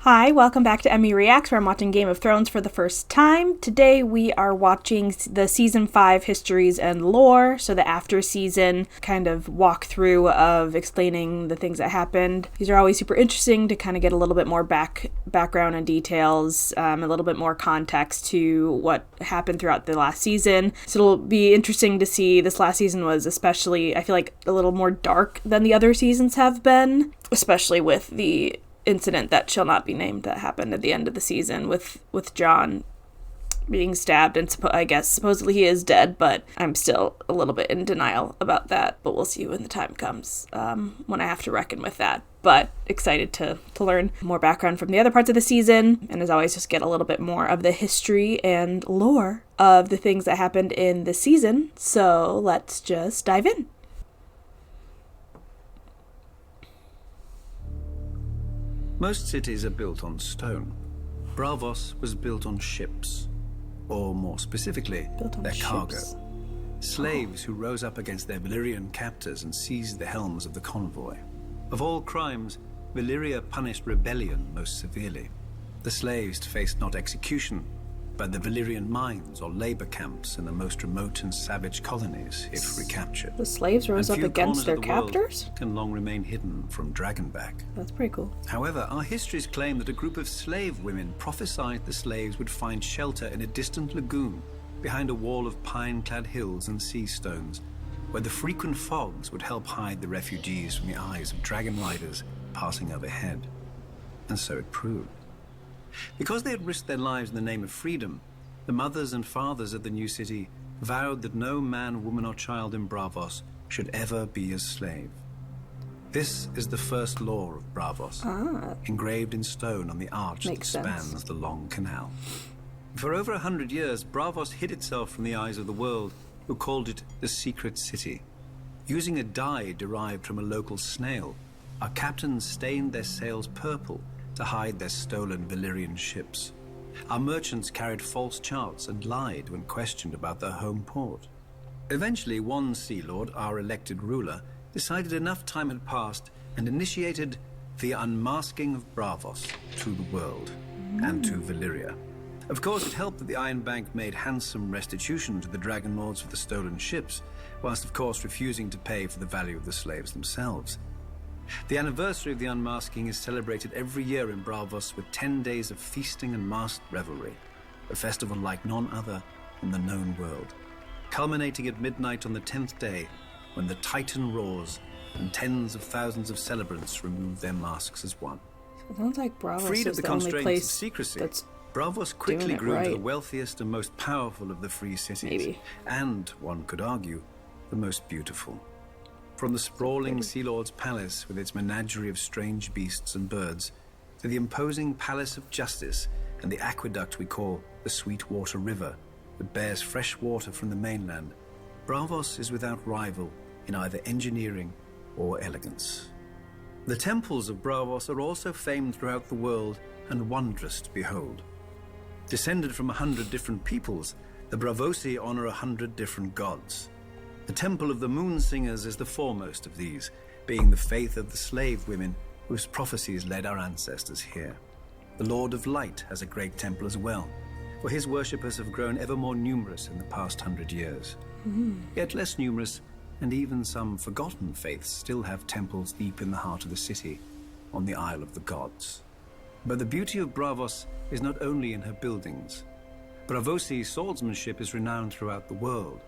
Hi, welcome back to Emmy Reacts, where I'm watching Game of Thrones for the first time. Today we are watching the Season 5 Histories and Lore, so the after season kind of walkthrough of explaining the things that happened. These are always super interesting to kind of get a little bit more background and details, a little bit more context to what happened throughout the last season. So it'll be interesting to see. This last season was especially, I feel like, a little more dark than the other seasons have been, especially with the incident that shall not be named that happened at the end of the season with Jon being stabbed, and I guess supposedly he is dead, but I'm still a little bit in denial about that, but we'll see when the time comes when I have to reckon with that. But excited to learn more background from the other parts of the season, and as always just get a little bit more of the history and lore of the things that happened in the season. So let's just dive in. Most cities are built on stone. Braavos was built on ships, or more specifically, their cargo. Slaves who rose up against their Valyrian captors and seized the helms of the convoy. Of all crimes, Valyria punished rebellion most severely. The slaves faced not execution, but the Valyrian mines or labor camps in the most remote and savage colonies if recaptured. The slaves rose up against their captors? Can long remain hidden from Dragonback. That's pretty cool. However, our histories claim that a group of slave women prophesied the slaves would find shelter in a distant lagoon behind a wall of pine-clad hills and sea stones, where the frequent fogs would help hide the refugees from the eyes of dragon riders passing overhead. And so it proved. Because they had risked their lives in the name of freedom, the mothers and fathers of the new city vowed that no man, woman, or child in Braavos should ever be a slave. This is the first law of Braavos, engraved in stone on the arch that spans the long canal. For over 100 years, Braavos hid itself from the eyes of the world, who called it the Secret City. Using a dye derived from a local snail, our captains stained their sails purple to hide their stolen Valyrian ships. Our merchants carried false charts and lied when questioned about their home port. Eventually, one Sea Lord, our elected ruler, decided enough time had passed and initiated the unmasking of Braavos to the world and to Valyria. Of course, it helped that the Iron Bank made handsome restitution to the Dragon Lords for the stolen ships, whilst of course refusing to pay for the value of the slaves themselves. The anniversary of the unmasking is celebrated every year in Braavos with 10 days of feasting and masked revelry, a festival like none other in the known world, culminating at midnight on the 10th day when the Titan roars and tens of thousands of celebrants remove their masks as one. It sounds like Braavos Freed of is the the only constraints place of secrecy, that's Braavos quickly grew right. into the wealthiest and most powerful of the free cities, Maybe. and, one could argue, the most beautiful. From the sprawling Sea Lord's palace with its menagerie of strange beasts and birds, to the imposing Palace of Justice and the aqueduct we call the Sweetwater River that bears fresh water from the mainland, Braavos is without rival in either engineering or elegance. The temples of Braavos are also famed throughout the world and wondrous to behold. Descended from 100 different peoples, the Braavosi honor 100 different gods. The Temple of the Moon Singers is the foremost of these, being the faith of the slave women whose prophecies led our ancestors here. The Lord of Light has a great temple as well, for his worshippers have grown ever more numerous in the past 100 years. Yet less numerous, and even some forgotten faiths still have temples deep in the heart of the city, on the Isle of the Gods. But the beauty of Braavos is not only in her buildings. Braavosi swordsmanship is renowned throughout the world.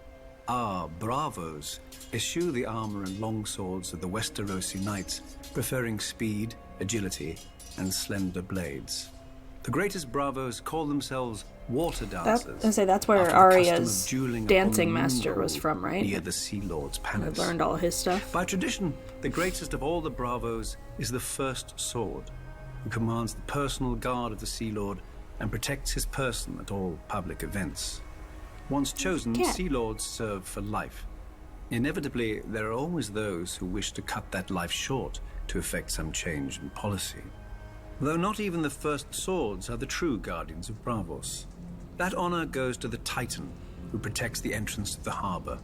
Our Bravos eschew the armor and long swords of the Westerosi knights, preferring speed, agility, and slender blades. The greatest Bravos call themselves water dancers. That's where Arya's dancing master was from, right? Near the Sea Lord's palace. I learned all his stuff. By tradition, the greatest of all the Bravos is the First Sword, who commands the personal guard of the Sea Lord and protects his person at all public events. Once chosen, Sea Lords serve for life. Inevitably, there are always those who wish to cut that life short to effect some change in policy. Though not even the First Swords are the true guardians of Braavos. That honor goes to the Titan, who protects the entrance to the harbor.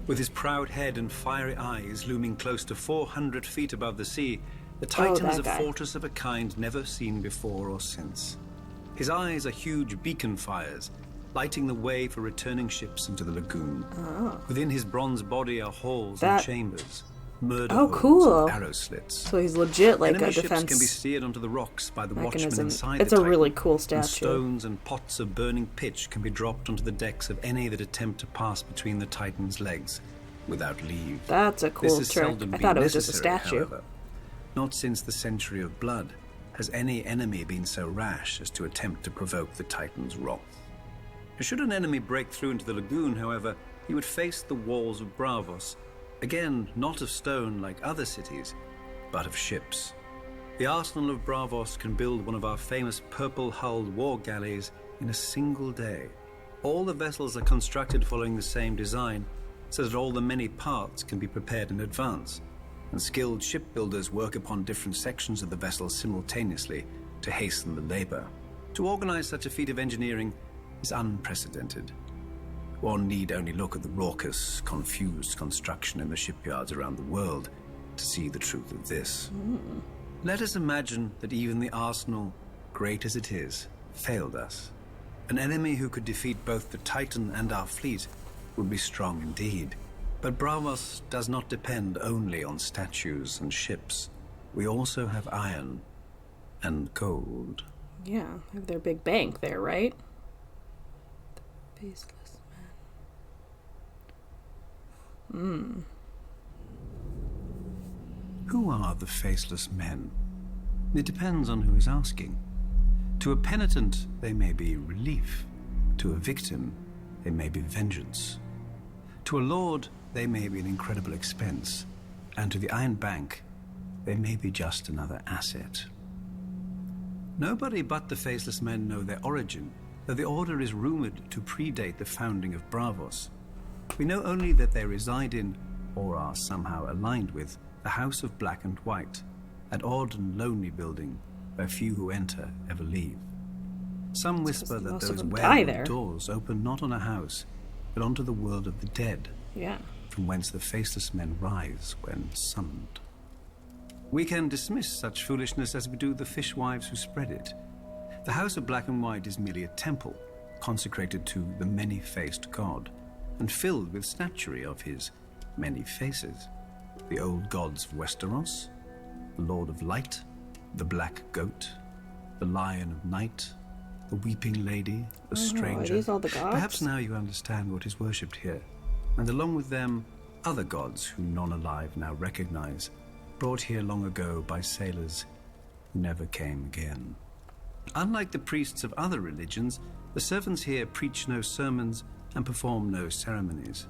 With his proud head and fiery eyes looming close to 400 feet above the sea, The Titan is a that guy. fortress of a kind never seen before or since. His eyes are huge beacon fires, lighting the way for returning ships into the lagoon. Within his bronze body are halls and chambers, murder holes cool. and arrow slits. So he's legit like Enemy a defense ships can be steered onto the rocks by the watchmen mechanism. inside It's the a Titan, really cool statue. and stones and pots of burning pitch can be dropped onto the decks of any that attempt to pass between the Titan's legs without leave. That's a cool This has trick. seldom I been thought it was just a necessary, statue. however. Not since the Century of Blood has any enemy been so rash as to attempt to provoke the Titan's wrath. Should an enemy break through into the lagoon, however, he would face the walls of Bravos, again not of stone like other cities, but of ships. The arsenal of Bravos can build one of our famous purple-hulled war galleys in a single day. All the vessels are constructed following the same design, so that all the many parts can be prepared in advance, and skilled shipbuilders work upon different sections of the vessel simultaneously to hasten the labor. To organize such a feat of engineering is unprecedented. One need only look at the raucous, confused construction in the shipyards around the world to see the truth of this. Let us imagine that even the arsenal, great as it is, failed us. An enemy who could defeat both the Titan and our fleet would be strong indeed. But Bravos does not depend only on statues and ships. We also have iron and gold. Yeah, they have their big bank there, right? The faceless man. Who are the faceless men? It depends on who is asking. To a penitent, they may be relief. To a victim, they may be vengeance. To a lord, they may be an incredible expense. And to the Iron Bank, they may be just another asset. Nobody but the faceless men know their origin, though the order is rumored to predate the founding of Bravos. We know only that they reside in, or are somehow aligned with, the House of Black and White, that odd and lonely building where few who enter ever leave. Some whisper that those werewolf doors open not on a house, but onto the world of the dead, from whence the faceless men rise when summoned. We can dismiss such foolishness as we do the fishwives who spread it. The House of Black and White is merely a temple, consecrated to the many-faced god, and filled with statuary of his many faces. The old gods of Westeros, the Lord of Light, the Black Goat, the Lion of Night, the Weeping Lady, the Stranger. Are these all the gods? Perhaps now you understand what is worshipped here, and along with them, other gods who none alive now recognize, brought here long ago by sailors who never came again. Unlike the priests of other religions, the servants here preach no sermons and perform no ceremonies.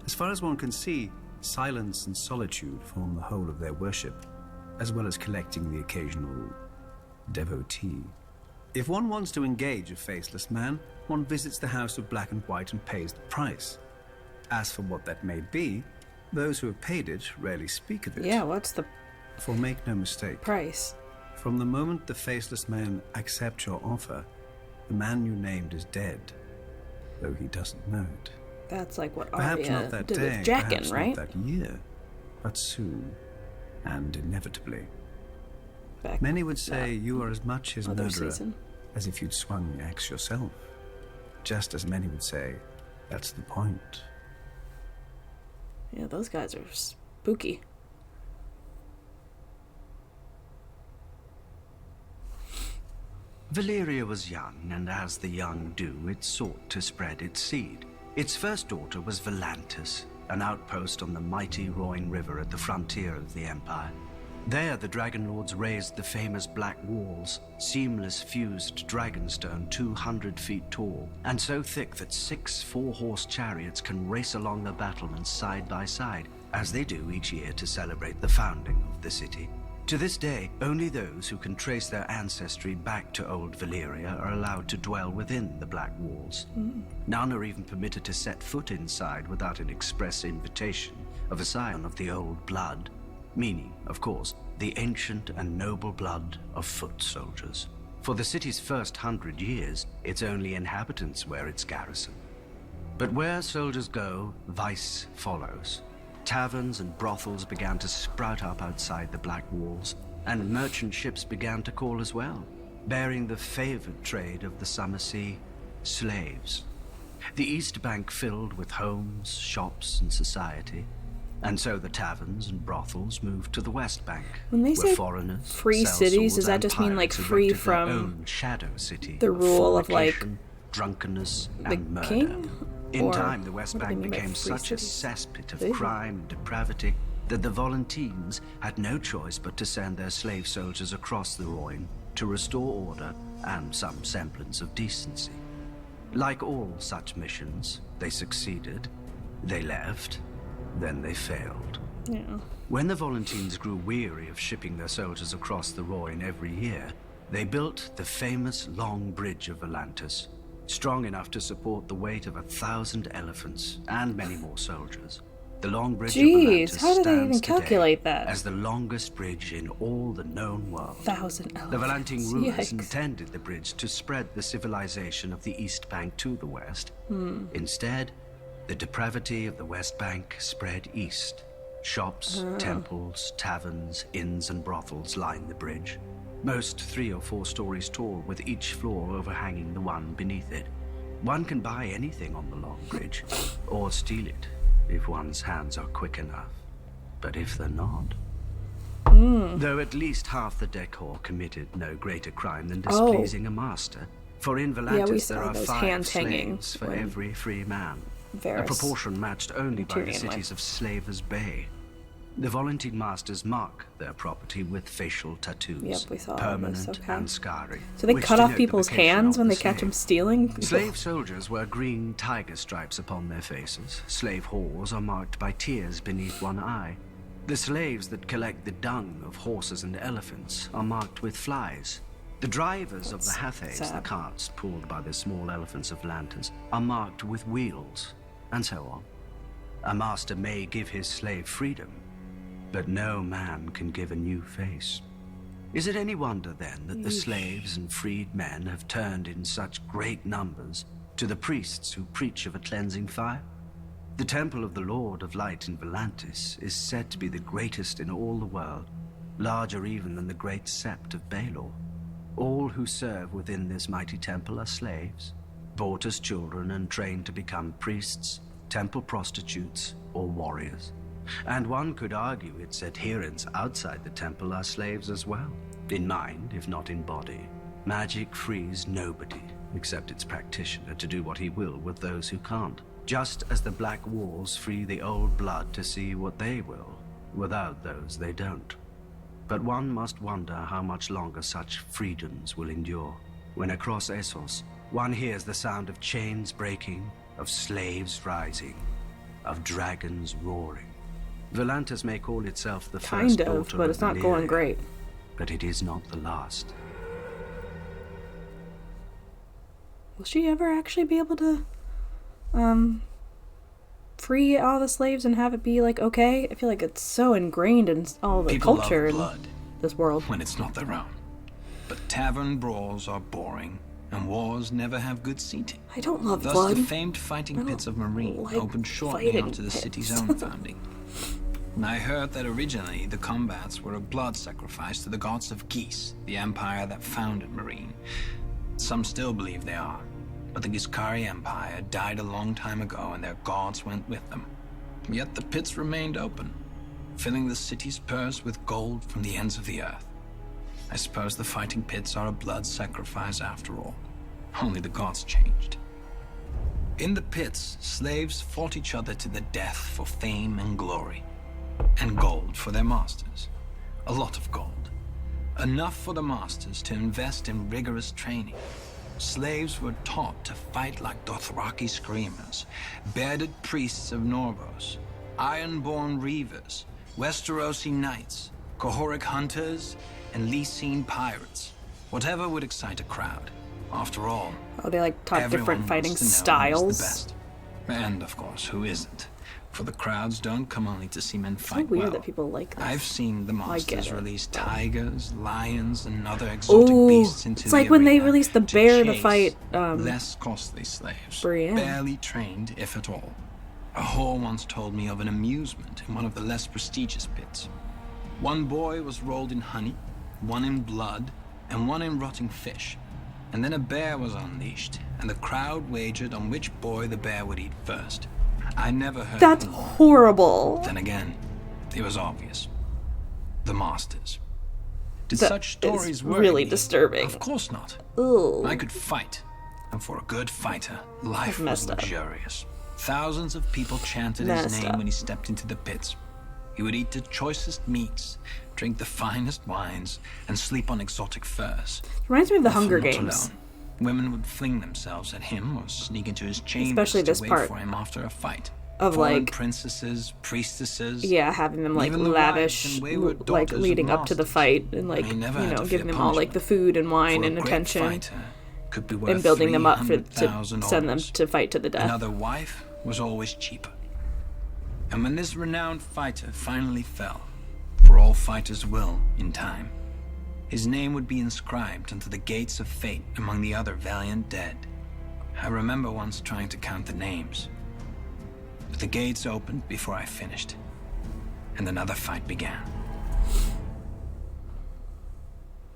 As far as one can see, silence and solitude form the whole of their worship, as well as collecting the occasional devotee. If one wants to engage a faceless man, one visits the House of Black and White and pays the price. As for what that may be, those who have paid it rarely speak of it. Yeah, what's the For make no mistake, price? from the moment the faceless man accepts your offer, the man you named is dead, though he doesn't know it. That's like what Perhaps Arya not that did day, with Jaqen, perhaps right? not that year, but soon, and inevitably. Back Many would say you are as much his other murderer season. as if you'd swung the axe yourself. Just as many would say, that's the point. Yeah, those guys are spooky. Valyria was young, and as the young do, it sought to spread its seed. Its first daughter was Volantis, an outpost on the mighty Roine River at the frontier of the Empire. There the Dragon Lords raised the famous Black Walls, seamless fused dragonstone 200 feet tall, and so thick that 6 four-horse chariots can race along the battlements side by side, as they do each year to celebrate the founding of the city. To this day, only those who can trace their ancestry back to old Valyria are allowed to dwell within the Black Walls. None are even permitted to set foot inside without an express invitation of a scion of the old blood, meaning, of course, the ancient and noble blood of foot soldiers. For the city's first 100 years, its only inhabitants were its garrison. But where soldiers go, vice follows. Taverns and brothels began to sprout up outside the Black Walls, and merchant ships began to call as well, bearing the favored trade of the summer sea, slaves. The East Bank filled with homes, shops, and society, and so the taverns and brothels moved to the West Bank, When they where say foreigners, free cities, does that and just mean like pirates free erected their from own shadow city the rule of like fornication, drunkenness, the and murder? king? In Or time, the West what do they Bank mean by became free such a cities? cesspit of Ew. crime and depravity that the Volantines had no choice but to send their slave soldiers across the Rhine to restore order and some semblance of decency. Like all such missions, they succeeded, they left, then they failed. Yeah. When the Volantines grew weary of shipping their soldiers across the Rhine every year, they built the famous Long Bridge of Volantis, strong enough to support the weight of 1,000 elephants and many more soldiers. The Long Bridge of Jeez, Volantis how do they even stands calculate today that? as the longest bridge in all the known world. 1,000 The elephants. Volantine rulers Yikes. intended the bridge to spread the civilization of the East Bank to the west. Instead, the depravity of the West Bank spread east. Shops, temples, taverns, inns, and brothels line the bridge, most 3 or 4 stories tall, with each floor overhanging the one beneath it. One can buy anything on the Long Bridge, or steal it, if one's hands are quick enough. But if they're not... Though at least half the decor committed no greater crime than displeasing a master. For in we Volantis saw there are those 5 hands hanging slaves for when every free man. A Varys proportion matched only by the Tyrion cities of Slavers Bay. The Volantine masters mark their property with facial tattoos, Yep, we saw all this, permanent okay. and scarring. So they which cut off denote the people's vocation hands of when the they catch them slave. stealing? Slave soldiers wear green tiger stripes upon their faces. Slave whores are marked by tears beneath one eye. The slaves that collect the dung of horses and elephants are marked with flies. The drivers of the Hathays, the sad. carts pulled by the small elephants of lanterns, are marked with wheels, and so on. A master may give his slave freedom, but no man can give a new face. Is it any wonder, then, that the slaves and freed men have turned in such great numbers to the priests who preach of a cleansing fire? The Temple of the Lord of Light in Volantis is said to be the greatest in all the world, larger even than the great sept of Baelor. All who serve within this mighty temple are slaves, bought as children and trained to become priests, temple prostitutes, or warriors. And one could argue its adherents outside the temple are slaves as well, in mind if not in body. Magic frees nobody, except its practitioner, to do what he will with those who can't. Just as the black walls free the old blood to see what they will, without those they don't. But one must wonder how much longer such freedoms will endure, when across Essos, one hears the sound of chains breaking, of slaves rising, of dragons roaring. Volantis may call itself the first Kind of, daughter but it's not going Valyria, great. but it is not the last. Will she ever actually be able to, free all the slaves and have it be, like, okay? I feel like it's so ingrained in all the People culture love in blood this world. when it's not their own. But tavern brawls are boring, and wars never have good seating. I don't love Thus, blood. the famed fighting pits of Marine like opened shortly fighting after the pits. city's own founding. And I heard that originally the combats were a blood sacrifice to the gods of Geese, the empire that founded Marine. Some still believe they are, but the Giscari Empire died a long time ago and their gods went with them. Yet the pits remained open, filling the city's purse with gold from the ends of the earth. I suppose the fighting pits are a blood sacrifice after all. Only the gods changed. In the pits, slaves fought each other to the death for fame and glory. And gold for their masters. A lot of gold. Enough for the masters to invest in rigorous training. Slaves were taught to fight like Dothraki screamers, bearded priests of Norvos, iron-born reavers, Westerosi knights, Kohoric hunters, and Lysine pirates. Whatever would excite a crowd. After all, Oh, they, like, taught everyone different wants fighting to know who's styles. the best. And, of course, who isn't? For the crowds don't come only to see men So fight weird well. that people like that. I've seen the get monsters it. release tigers, lions, and other exotic Ooh, beasts into it's the like when they arena released the bear to chase fight, less costly slaves, Brienne. barely trained, if at all. A whore once told me of an amusement in one of the less prestigious pits. One boy was rolled in honey, one in blood, and one in rotting fish. And then a bear was unleashed, and the crowd wagered on which boy the bear would eat first. I never heard That's of them. horrible. Then again, it was obvious. The masters. Did That such stories is worry really me? disturbing. Of course not. Ugh. I could fight, and for a good fighter, life was messed up. luxurious. Thousands of people chanted his Messed name up. when he stepped into the pits. He would eat the choicest meats, drink the finest wines, and sleep on exotic furs. Reminds me of the Often Hunger not Games. alone. Women would fling themselves at him or sneak into his chambers Especially this to wait part for him after a fight. of, Foreign like- princesses, priestesses. Yeah, having them like Even the lavish, wives and wayward like daughters of leading up to the masters. fight, and like He never had to giving fear them all like the food and wine For a and great attention, fighter could be worth and building them up to 300,000 send them orders. to fight to the death. Another wife was always cheaper. And when this renowned fighter finally fell, for all fighters will in time, his name would be inscribed onto the gates of fate among the other valiant dead. I remember once trying to count the names, but the gates opened before I finished, and another fight began.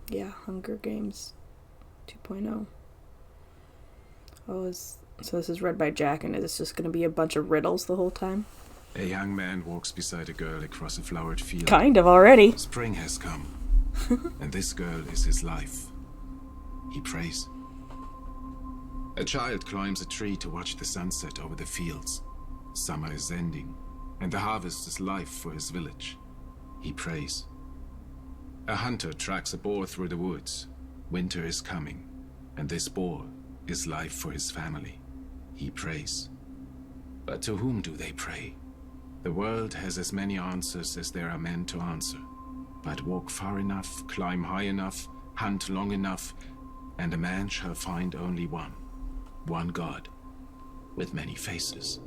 Yeah, Hunger Games 2.0. So this is read by Jack, and is this just going to be a bunch of riddles the whole time? A young man walks beside a girl across a flowered field. Kind of already. Spring has come, and this girl is his life. He prays. A child climbs a tree to watch the sunset over the fields. Summer is ending, and the harvest is life for his village. He prays. A hunter tracks a boar through the woods. Winter is coming, and this boar is life for his family. He prays. But to whom do they pray? The world has as many answers as there are men to answer. But walk far enough, climb high enough, hunt long enough, and a man shall find only one God, with many faces.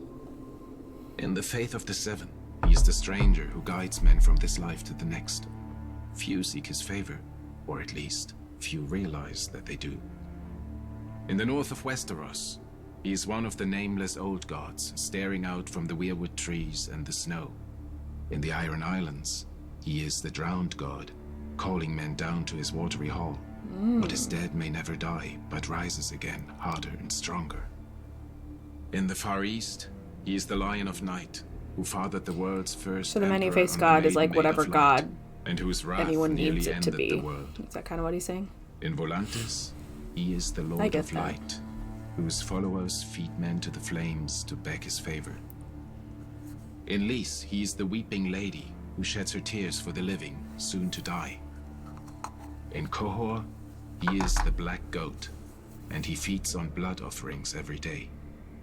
In the faith of the seven, he is the stranger who guides men from this life to the next. Few seek his favor, or at least, few realize that they do. In the north of Westeros, he is one of the nameless old gods, staring out from the weirwood trees and the snow. In the Iron Islands, he is the drowned god, calling men down to his watery hall. What is dead may never die, but rises again, harder and stronger. In the Far East, he is the Lion of Night, who fathered the world's first So the emperor many-faced on god is Maiden like Maid whatever of Light, god and whose wrath anyone nearly needs it to ended be. the world. Is that kind of what he's saying? In Volantis, he is the Lord get of that. Light, whose followers feed men to the flames to beg his favor. In Lys, he is the weeping lady who sheds her tears for the living, soon to die. In Qohor, he is the black goat, and he feeds on blood offerings every day.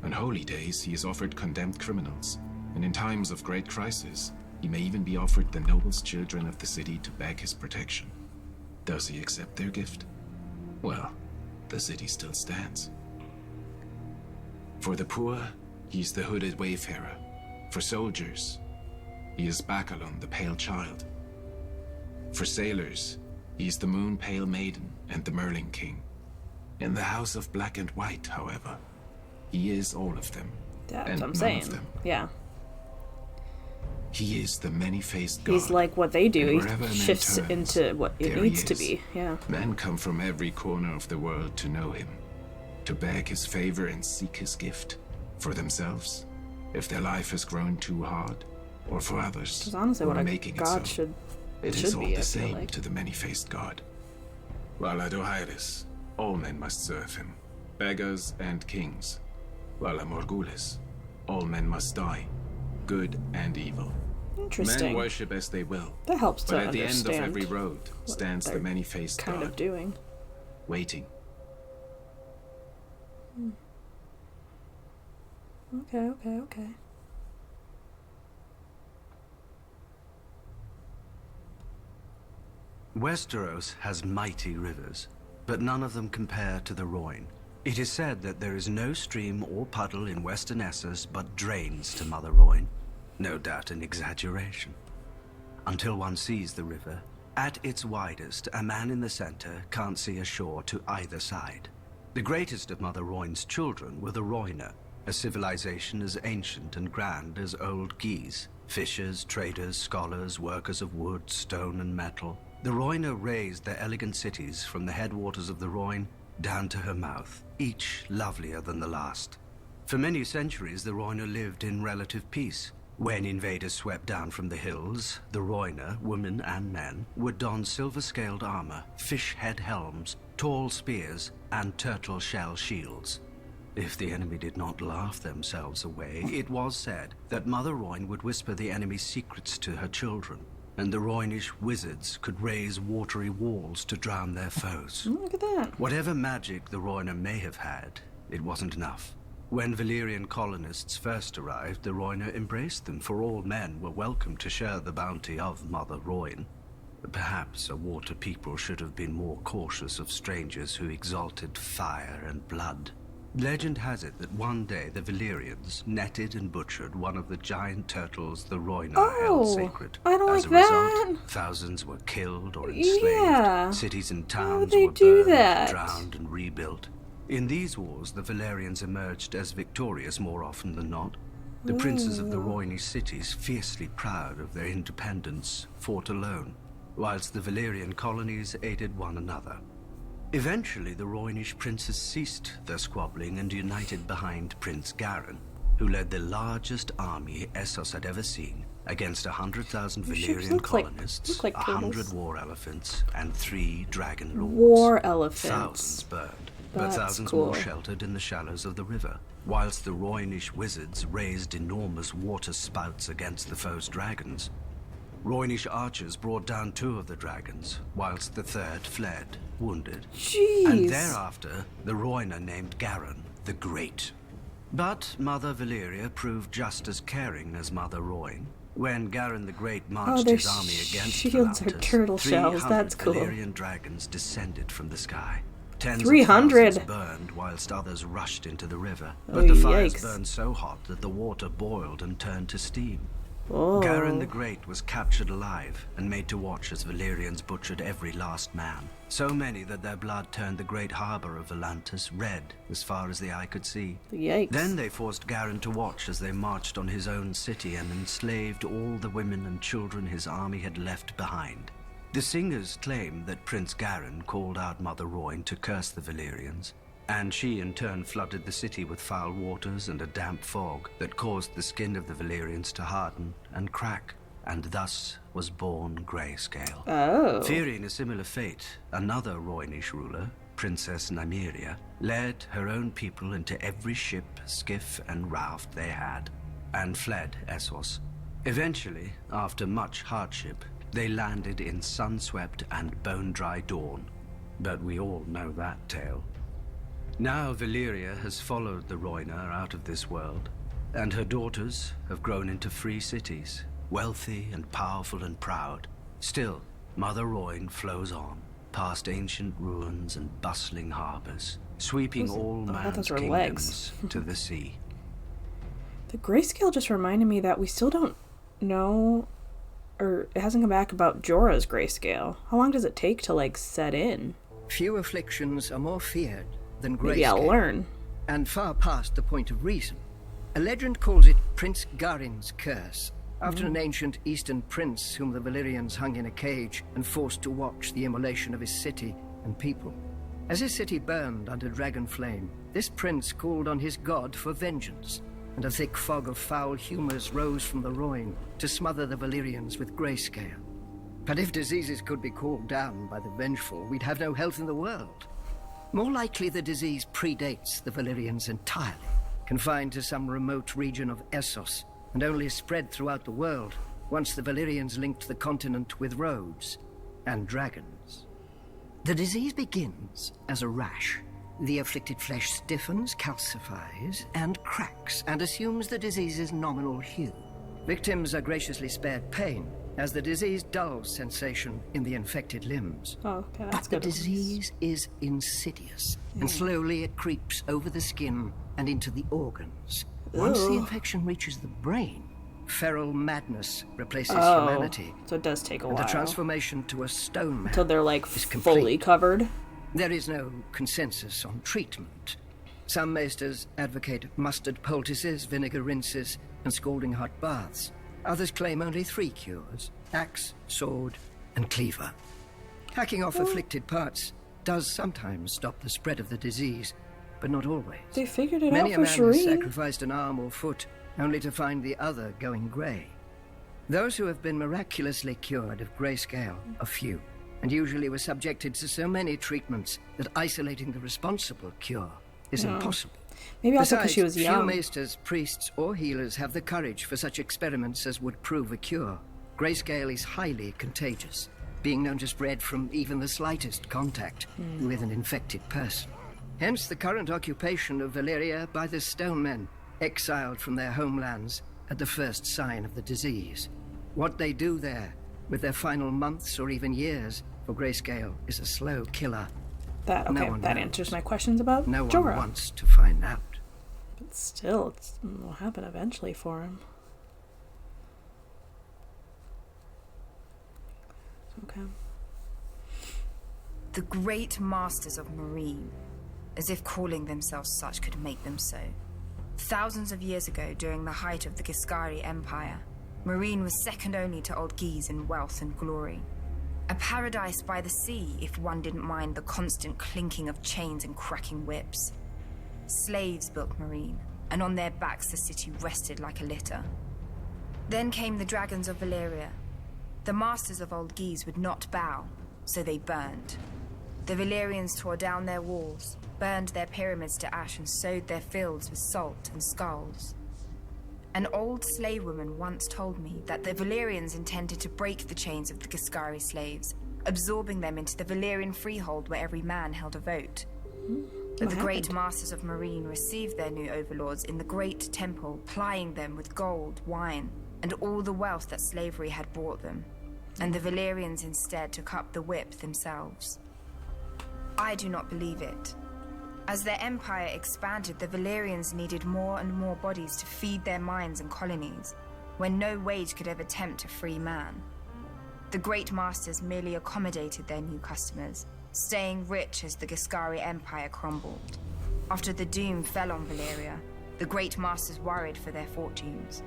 On holy days, he is offered condemned criminals, and in times of great crisis, he may even be offered the noblest children of the city to beg his protection. Does he accept their gift? Well, the city still stands. For the poor, he is the hooded wayfarer. For soldiers, he is Bacalon, the pale child. For sailors, he is the moon pale maiden and the Merling king. In the house of black and white, however, he is all of them. That's and what I'm none saying. of them. Yeah. He is the many-faced god. He's like what they do. and He wherever a man shifts turns, into what it there he needs to is. be. Yeah. Men come from every corner of the world to know him, to beg his favor and seek his gift. For themselves, if their life has grown too hard, or for others, Because honestly, who what are a making god it so. should It should is all be, I the feel same like. to the many-faced god. While Adohairis, all men must serve him, beggars and kings. While Morgulis, all men must die, good and evil. Interesting. Men worship as they will, That helps to but at the end understand of every road stands the they're many-faced kind god, of doing. waiting. Okay. Westeros has mighty rivers, but none of them compare to the Rhoyne. It is said that there is no stream or puddle in western Essos but drains to Mother Rhoyne. No doubt an exaggeration. Until one sees the river, at its widest, a man in the center can't see a shore to either side. The greatest of Mother Rhoyne's children were the Rhoynar, a civilization as ancient and grand as old Geese. Fishers, traders, scholars, workers of wood, stone, and metal. The Rhoynar raised their elegant cities from the headwaters of the Rhoyne down to her mouth, each lovelier than the last. For many centuries, the Rhoynar lived in relative peace. When invaders swept down from the hills, the Rhoynar, women and men, would don silver-scaled armor, fish-head helms, tall spears, and turtle-shell shields. If the enemy did not laugh themselves away, it was said that Mother Rhoyne would whisper the enemy's secrets to her children, and the Rhoynish wizards could raise watery walls to drown their foes. Look at that. Whatever magic the Rhoynar may have had, it wasn't enough. When Valyrian colonists first arrived, the Rhoynar embraced them, for all men were welcome to share the bounty of Mother Rhoyne. Perhaps a water people should have been more cautious of strangers who exalted fire and blood. Legend has it that one day the Valyrians netted and butchered one of the giant turtles the Rhoynar held sacred. I don't As like a result, that. thousands were killed or enslaved. Yeah. Cities and Why would towns they were do burned, that? drowned, and rebuilt. In these wars, the Valyrians emerged as victorious more often than not. The princes of the Rhoynish cities, fiercely proud of their independence, fought alone, whilst the Valyrian colonies aided one another. Eventually, the Rhoynish princes ceased their squabbling and united behind Prince Garin, who led the largest army Essos had ever seen, against 100,000 Your ships Valyrian look like- colonists, look like 100 turtles. war elephants, and 3 dragon lords. War elephants. Thousands burned, but That's thousands cool. more sheltered in the shallows of the river, whilst the Rhoynish wizards raised enormous water spouts against the foe's dragons. Rhoynish archers brought down 2 of the dragons, whilst the 3rd fled, wounded. Jeez. And thereafter, the Rhoynar named Garin the Great. But Mother Valyria proved just as caring as Mother Rhoyne. When Garin the Great marched their his army against shields are Volantis, turtle shells. 300 That's cool. Valyrian dragons descended from the sky. Tens 300? of thousands burned, whilst others rushed into the river. Oh, But the fires yikes. burned so hot that the water boiled and turned to steam. Oh. Garin the Great was captured alive and made to watch as Valyrians butchered every last man. So many that their blood turned the great harbor of Volantis red as far as the eye could see. Yikes. Then they forced Garin to watch as they marched on his own city and enslaved all the women and children his army had left behind. The singers claim that Prince Garin called out Mother Rhoyne to curse the Valyrians, and she in turn flooded the city with foul waters and a damp fog that caused the skin of the Valyrians to harden and crack, and thus was born Grayscale. Oh. Fearing a similar fate, another Rhoynish ruler, Princess Nymeria, led her own people into every ship, skiff, and raft they had, and fled Essos. Eventually, after much hardship, they landed in sun-swept and bone-dry Dawn. But we all know that tale. Now Valyria has followed the Rhoynar out of this world, and her daughters have grown into free cities, wealthy and powerful and proud. Still, Mother Rhoyne flows on, past ancient ruins and bustling harbors, sweeping all man's those were kingdoms to the sea. The grayscale just reminded me that we still don't know, or it hasn't come back about Jorah's grayscale. How long does it take to, like, set in? Few afflictions are more feared than grayscale. Maybe I'll learn. And far past the point of reason. A legend calls it Prince Garin's curse, after an ancient eastern prince whom the Valyrians hung in a cage and forced to watch the immolation of his city and people. As his city burned under dragon flame, this prince called on his god for vengeance, and a thick fog of foul humors rose from the Rhoyne to smother the Valyrians with grayscale. But if diseases could be called down by the vengeful, we'd have no health in the world. More likely the disease predates the Valyrians entirely, confined to some remote region of Essos, and only spread throughout the world once the Valyrians linked the continent with roads and dragons. The disease begins as a rash. The afflicted flesh stiffens, calcifies, and cracks, and assumes the disease's nominal hue. Victims are graciously spared pain, as the disease dulls sensation in the infected limbs. Oh, okay, that's But the good. disease is insidious, and slowly it creeps over the skin and into the organs. Once the infection reaches the brain, feral madness replaces humanity, so it does take a and while. the transformation to a stone man Until they're, like, is fully complete. covered. There is no consensus on treatment. Some maesters advocate mustard poultices, vinegar rinses, and scalding hot baths. Others claim only 3 cures: axe, sword, and cleaver. Hacking off afflicted parts does sometimes stop the spread of the disease, but not always. They figured it Many out a for man has Shireen. sacrificed an arm or foot, only to find the other going grey. Those who have been miraculously cured of grayscale are few, and usually were subjected to so many treatments that isolating the responsible cure is impossible. Maybe also because she was Few young. maesters, priests, or healers have the courage for such experiments as would prove a cure. Grayscale is highly contagious, being known to spread from even the slightest contact with an infected person. Hence the current occupation of Valyria by the Stone Men, exiled from their homelands at the first sign of the disease. What they do there, with their final months or even years, for Grayscale is a slow killer. That No one that knows. answers my questions about No one Jorah. wants to find out. But still, it'll happen eventually for him. Okay. The great masters of Marine, as if calling themselves such could make them so. Thousands of years ago, during the height of the Giscari Empire, Marine was second only to Old Guise in wealth and glory. A paradise by the sea, if one didn't mind the constant clinking of chains and cracking whips. Slaves built Marine, and on their backs the city rested like a litter. Then came the dragons of Valyria. The masters of Old Guise would not bow, so they burned. The Valyrians tore down their walls, burned their pyramids to ash, and sowed their fields with salt and skulls. An old slave woman once told me that the Valyrians intended to break the chains of the Giscari slaves, absorbing them into the Valyrian freehold where every man held a vote. But the great masters of Marine received their new overlords in the great temple, plying them with gold, wine, and all the wealth that slavery had brought them. And the Valyrians instead took up the whip themselves. I do not believe it. As their empire expanded, the Valyrians needed more and more bodies to feed their mines and colonies, when no wage could ever tempt a free man. The great masters merely accommodated their new customers, staying rich as the Giscari Empire crumbled. After the doom fell on Valyria, the great masters worried for their fortunes.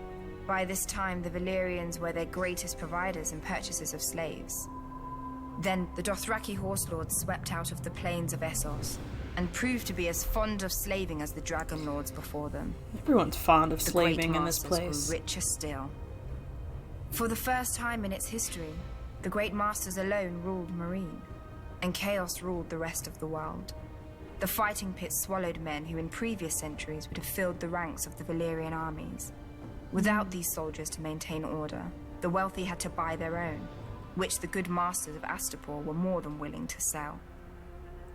By this time, the Valyrians were their greatest providers and purchasers of slaves. Then the Dothraki horse lords swept out of the plains of Essos, and proved to be as fond of slaving as the dragon lords before them. Everyone's fond of The slaving great in this masters place. grew richer still. For the first time in its history, the great masters alone ruled Marine, and chaos ruled the rest of the world. The fighting pits swallowed men who in previous centuries would have filled the ranks of the Valyrian armies. Without these soldiers to maintain order, the wealthy had to buy their own, which the good masters of Astapor were more than willing to sell.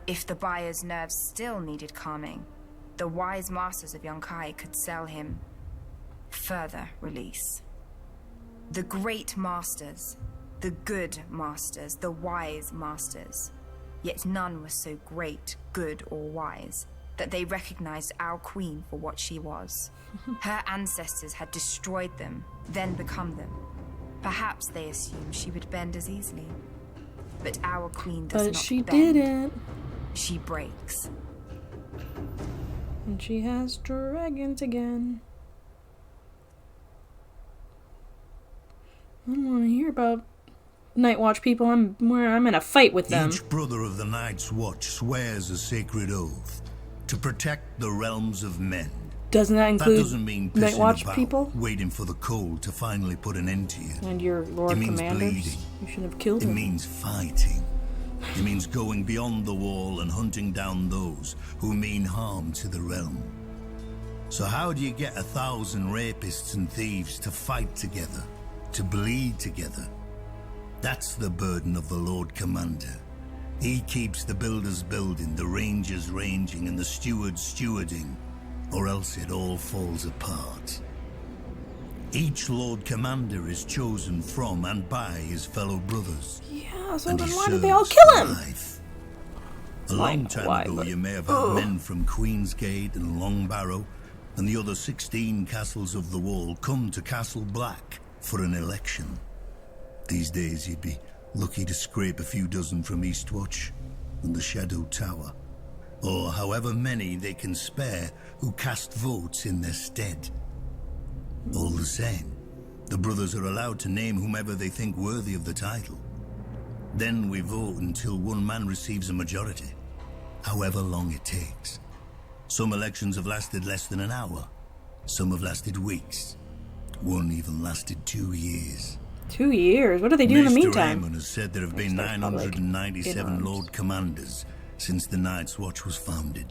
If the buyer's nerves still needed calming, the wise masters of Yunkai could sell him further release. The great masters, the good masters, the wise masters. Yet none was so great, good, or wise that they recognized our queen for what she was. Her ancestors had destroyed them, then become them. Perhaps they assumed she would bend as easily. But our queen does But not she bend. didn't. She breaks. And she has dragons again. I don't want to hear about Night Watch people. I'm in a fight with them. Each brother of the Night's Watch swears a sacred oath to protect the realms of men. Doesn't that That include doesn't mean Night pissing Watch about, people? waiting for the cold to finally put an end to you. And your Lord It means Commanders? bleeding. You should have killed It him. means fighting. It means going beyond the wall and hunting down those who mean harm to the realm. So how do you get 1,000 rapists and thieves to fight together, to bleed together? That's the burden of the Lord Commander. He keeps the builders building, the rangers ranging, and the stewards stewarding, or else it all falls apart. Each Lord Commander is chosen from and by his fellow brothers. Yeah, so And then he why did they all serves kill for him? life. A long time ago, but- you may have had men from Queensgate and Long Barrow and the other 16 castles of the Wall come to Castle Black for an election. These days, you'd be lucky to scrape a few dozen from Eastwatch and the Shadow Tower, or however many they can spare who cast votes in their stead. All the same, the brothers are allowed to name whomever they think worthy of the title. Then we vote until one man receives a majority, however long it takes. Some elections have lasted less than an hour. Some have lasted weeks. One even lasted 2 years. 2 years? What do they do in the meantime? Mr. Amon has said there have been 997 Lord Commanders since the Night's Watch was founded.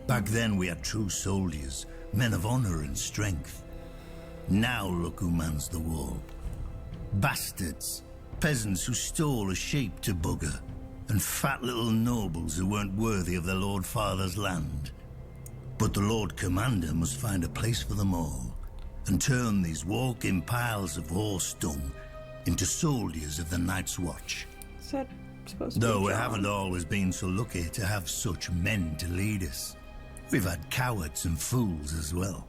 Back then we had true soldiers, men of honor and strength. Now look who mans the wall. Bastards. Peasants who stole a sheep to bugger, and fat little nobles who weren't worthy of their Lord Father's land. But the Lord Commander must find a place for them all, and turn these walking piles of horse dung into soldiers of the Night's Watch. Is that supposed to Though be we John? haven't always been so lucky to have such men to lead us. We've had cowards and fools as well.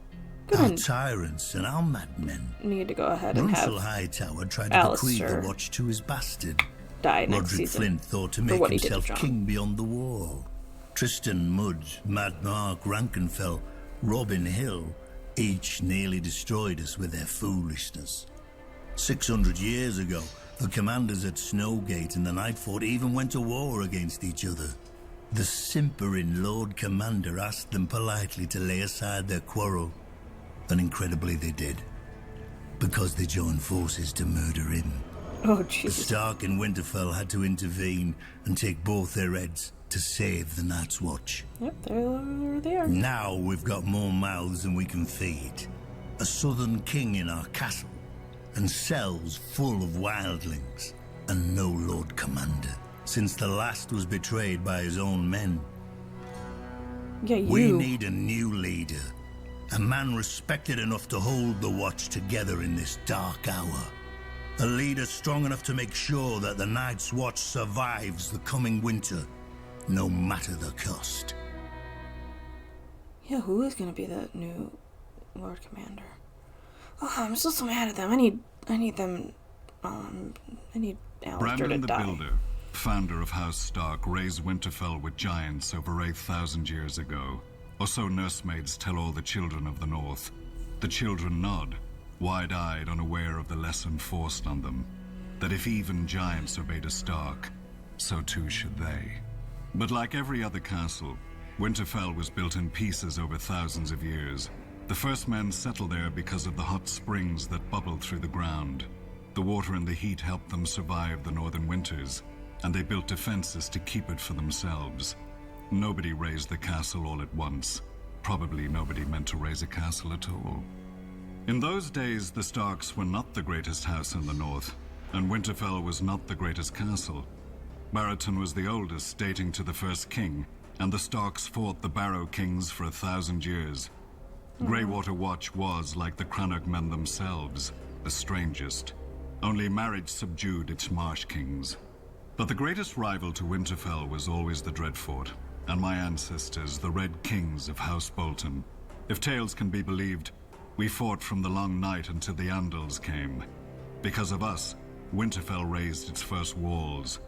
Our tyrants and our madmen. Need to go ahead and have Runsel Hightower tried to bequeath Alistair the watch to his bastard. die next Roderick season. Flint thought to for make what he did to himself John. king beyond the wall. Tristan Mudd, Mad Mark Rankenfell, Robin Hill, each nearly destroyed us with their foolishness. 600 years ago, the commanders at Snowgate and the Nightfort even went to war against each other. The simpering Lord Commander asked them politely to lay aside their quarrel, and incredibly they did, because they joined forces to murder him. Oh, The Jesus. Stark and Winterfell had to intervene and take both their heads to save the Night's Watch. Yep, there they are. Now we've got more mouths than we can feed. A southern king in our castle, and cells full of wildlings, and no Lord Commander, since the last was betrayed by his own men. Yeah, you. We need a new leader, a man respected enough to hold the Watch together in this dark hour. A leader strong enough to make sure that the Night's Watch survives the coming winter, no matter the cost. Yeah, who is going to be the new Lord Commander? Oh, I'm still so mad at them. I need them, I need Alistair to Brandon the die. Builder, founder of House Stark, raised Winterfell with giants over 8,000 years ago. Or so nursemaids tell all the children of the North. The children nod, wide-eyed, unaware of the lesson forced on them, that if even giants obeyed a Stark, so too should they. But like every other castle, Winterfell was built in pieces over thousands of years. The first men settled there because of the hot springs that bubbled through the ground. The water and the heat helped them survive the northern winters, and they built defenses to keep it for themselves. Nobody raised the castle all at once. Probably nobody meant to raise a castle at all. In those days, the Starks were not the greatest house in the north, and Winterfell was not the greatest castle. Barristan was the oldest, dating to the first king, and the Starks fought the Barrow kings for 1,000 years. Greywater Watch was, like the Crannoch men themselves, the strangest. Only marriage subdued its marsh kings. But the greatest rival to Winterfell was always the Dreadfort, and my ancestors, the Red Kings of House Bolton. If tales can be believed, we fought from the long night until the Andals came. Because of us, Winterfell raised its first walls.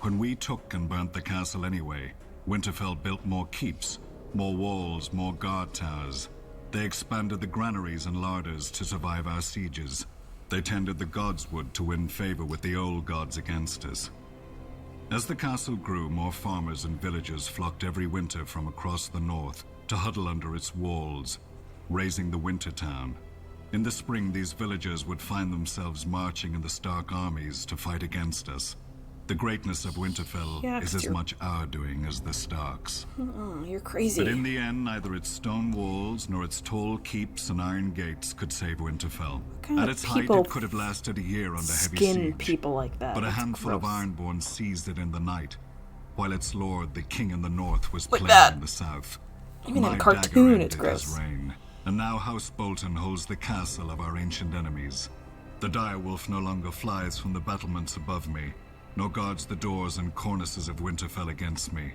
When we took and burnt the castle anyway, Winterfell built more keeps, more walls, more guard towers. They expanded the granaries and larders to survive our sieges. They tended the godswood to win favor with the old gods against us. As the castle grew, more farmers and villagers flocked every winter from across the north to huddle under its walls, raising the winter town. In the spring, these villagers would find themselves marching in the Stark armies to fight against us. The greatness of Winterfell Yeah, is 'cause as you're- much our doing as the Starks. Oh, you're crazy. But in the end, neither its stone walls nor its tall keeps and iron gates could save Winterfell. kind At of its height, people it could have lasted a year under heavy Skin siege. people like that. But a That's handful of gross. Ironborn seized it in the night, while its lord, the king in the north, was Like playing that. in the south. Even in a My cartoon, dagger it's ended his gross. reign, and now House Bolton holds the castle of our ancient enemies. The direwolf no longer flies from the battlements above me, nor guards the doors and cornices of Winterfell against me.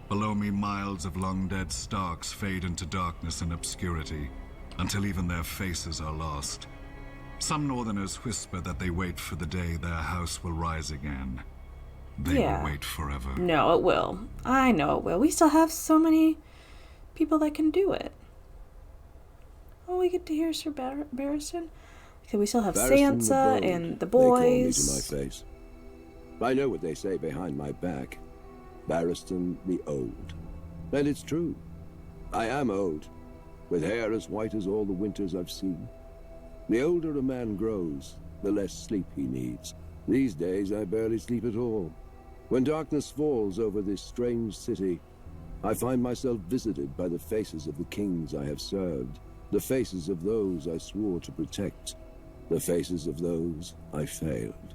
Below me, miles of long-dead Starks fade into darkness and obscurity, until even their faces are lost. Some Northerners whisper that they wait for the day their house will rise again. They Yeah. will wait forever. No, it will. I know it will. We still have so many people that can do it. Oh, we get to hear Sir Barristan. Okay, we still have Barristan the Sansa Bold. and the They call me to my boys. face. I know what they say behind my back. Barristan the Old. And it's true. I am old, with hair as white as all the winters I've seen. The older a man grows, the less sleep he needs. These days, I barely sleep at all. When darkness falls over this strange city, I find myself visited by the faces of the kings I have served, the faces of those I swore to protect, the faces of those I failed.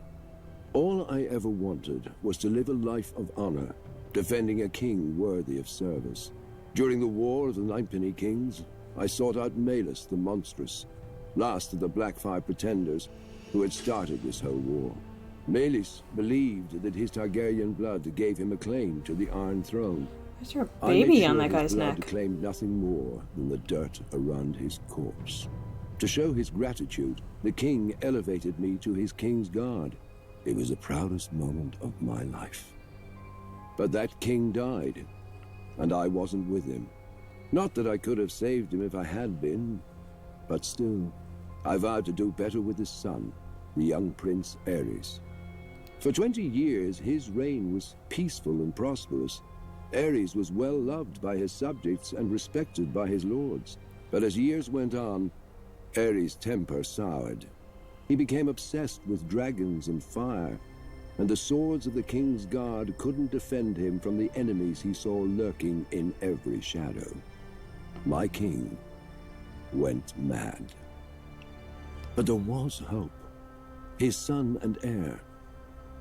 All I ever wanted was to live a life of honor, defending a king worthy of service. During the War of the Ninepenny Kings, I sought out Malus the Monstrous, last of the Blackfire pretenders who had started this whole war. Malus believed that his Targaryen blood gave him a claim to the Iron Throne. There's your baby on that guy's his blood neck. claimed nothing more than the dirt around his corpse. To show his gratitude, the king elevated me to his king's guard. It was the proudest moment of my life. But that king died, and I wasn't with him. Not that I could have saved him if I had been, but still, I vowed to do better with his son, the young Prince Aerys. For 20 years, his reign was peaceful and prosperous. Aerys was well loved by his subjects and respected by his lords. But as years went on, Aerys' temper soured. He became obsessed with dragons and fire, and the swords of the King's Guard couldn't defend him from the enemies he saw lurking in every shadow. My king went mad. But there was hope. His son and heir.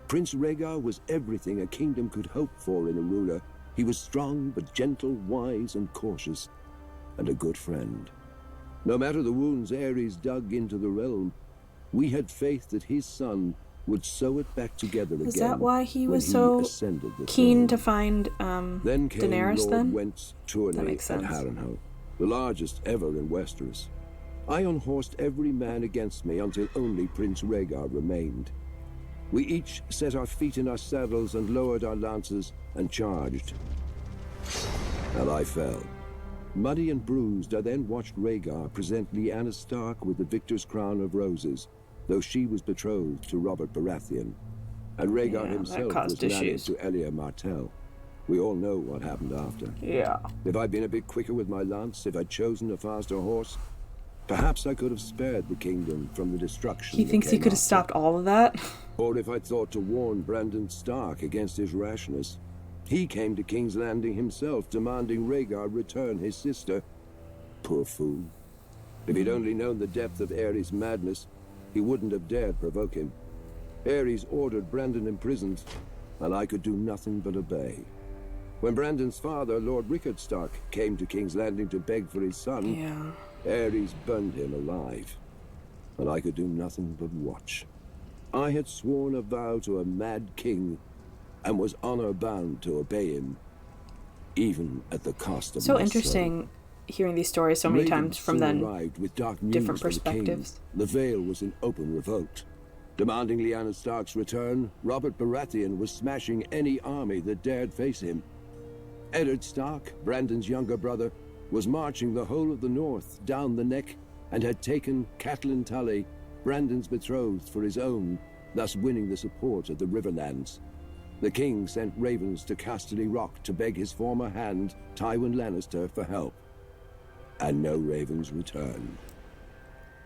Prince Rhaegar was everything a kingdom could hope for in a ruler. He was strong but gentle, wise and cautious, and a good friend. No matter the wounds Aerys dug into the realm, we had faith that his son would sew it back together again. Is that why he was so keen to find then came Daenerys Lord then? Went's tourney That makes at sense. Harrenhal, the largest ever in Westeros. I unhorsed every man against me until only Prince Rhaegar remained. We each set our feet in our saddles and lowered our lances and charged. And I fell. Muddy and bruised, I then watched Rhaegar present Lyanna Stark with the victor's crown of roses, though she was betrothed to Robert Baratheon. And Rhaegar himself was married to Elia Martell. We all know what happened after. Yeah. If I'd been a bit quicker with my lance, if I'd chosen a faster horse, perhaps I could have spared the kingdom from the destruction. He thinks he could have stopped all of that? Or if I'd thought to warn Brandon Stark against his rashness. He came to King's Landing himself, demanding Rhaegar return his sister. Poor fool. If he'd only known the depth of Aerys' madness, he wouldn't have dared provoke him. Aerys ordered Brandon imprisoned, and I could do nothing but obey. When Brandon's father, Lord Rickard Stark, came to King's Landing to beg for his son, Aerys burned him alive, and I could do nothing but watch. I had sworn a vow to a mad king, and was honor-bound to obey him, even at the cost of my So soul. interesting hearing these stories so many times from then arrived with dark news different for the king. perspectives. The Vale was in open revolt. Demanding Lyanna Stark's return, Robert Baratheon was smashing any army that dared face him. Eddard Stark, Brandon's younger brother, was marching the whole of the north down the neck and had taken Catelyn Tully, Brandon's betrothed, for his own, thus winning the support of the Riverlands. The king sent ravens to Casterly Rock to beg his former hand, Tywin Lannister, for help. And no ravens returned.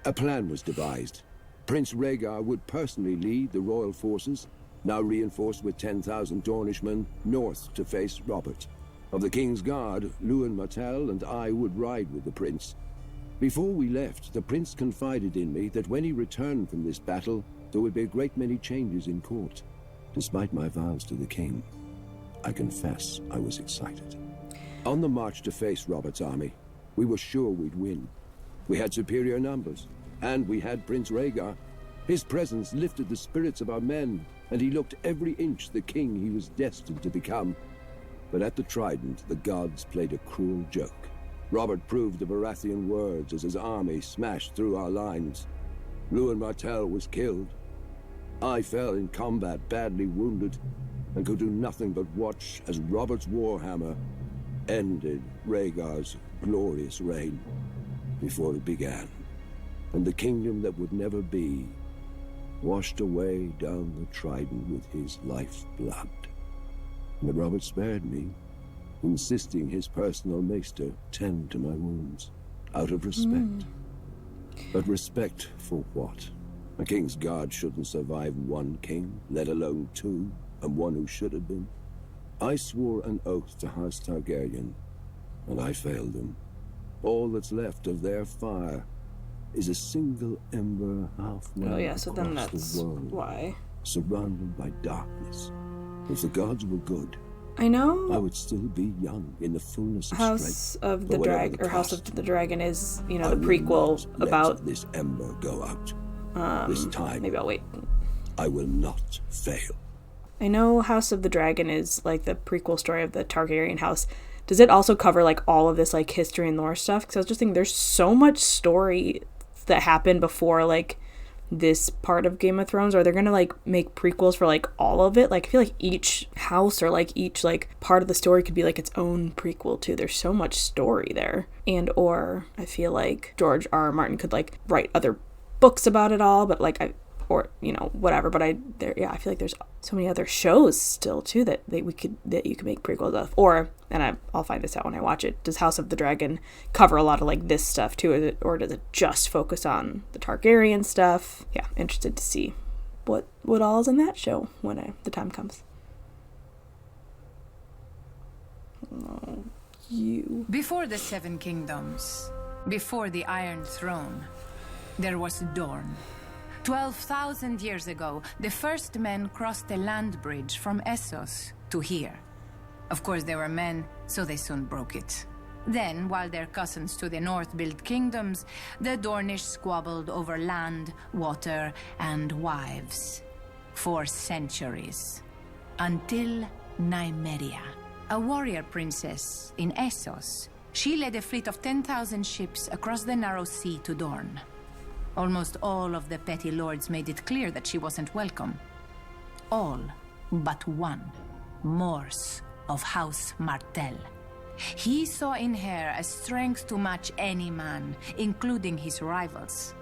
A plan was devised. Prince Rhaegar would personally lead the royal forces, now reinforced with 10,000 Dornishmen, north to face Robert. Of the King's Guard, Lewin Martell and I would ride with the prince. Before we left, the prince confided in me that when he returned from this battle, there would be a great many changes in court. Despite my vows to the king, I confess I was excited. On the march to face Robert's army, we were sure we'd win. We had superior numbers, and we had Prince Rhaegar. His presence lifted the spirits of our men, and he looked every inch the king he was destined to become. But at the Trident, the gods played a cruel joke. Robert proved the Baratheon words as his army smashed through our lines. Lewin Martell was killed. I fell in combat, badly wounded, and could do nothing but watch as Robert's warhammer ended Rhaegar's glorious reign before it began. And the kingdom that would never be washed away down the trident with his life's blood. But Robert spared me, insisting his personal maester tend to my wounds, out of respect. But respect for what? A king's guard shouldn't survive one king, let alone two, and one who should have been. I swore an oath to House Targaryen, and I failed them. All that's left of their fire is a single ember halfway Oh yeah, so then across that's the world, why. surrounded by darkness. If the gods were good, I know I would still be young in the fullness of House strength. of the But whatever Dragon, or House cost, of the Dragon is, you know, I the will prequel not let about. this ember go out. This time, Maybe I'll wait. I will not fail. I know House of the Dragon is like the prequel story of the Targaryen house. Does it also cover like all of this like history and lore stuff? Because I was just thinking there's so much story that happened before like this part of Game of Thrones. Are they gonna like make prequels for like all of it? Like I feel like each house or like each like part of the story could be like its own prequel too. There's so much story there. And or I feel like George R. R. Martin could like write other books about it all, but like or you know whatever, but I feel like there's so many other shows still too that you could make prequels of. Or, and I'll find this out when I watch it, does House of the Dragon cover a lot of like this stuff too, or does it just focus on the Targaryen stuff? Yeah, interested to see what all is in that show when the time comes. Oh, you. Before the Seven Kingdoms, before the Iron Throne, there was Dorne. 12,000 years ago, the first men crossed the land bridge from Essos to here. Of course, they were men, so they soon broke it. Then, while their cousins to the north built kingdoms, the Dornish squabbled over land, water, and wives. For centuries. Until Nymeria, a warrior princess in Essos. She led a fleet of 10,000 ships across the narrow sea to Dorne. Almost all of the petty lords made it clear that she wasn't welcome. All but one, Mors of House Martell. He saw in her a strength to match any man, including his rivals.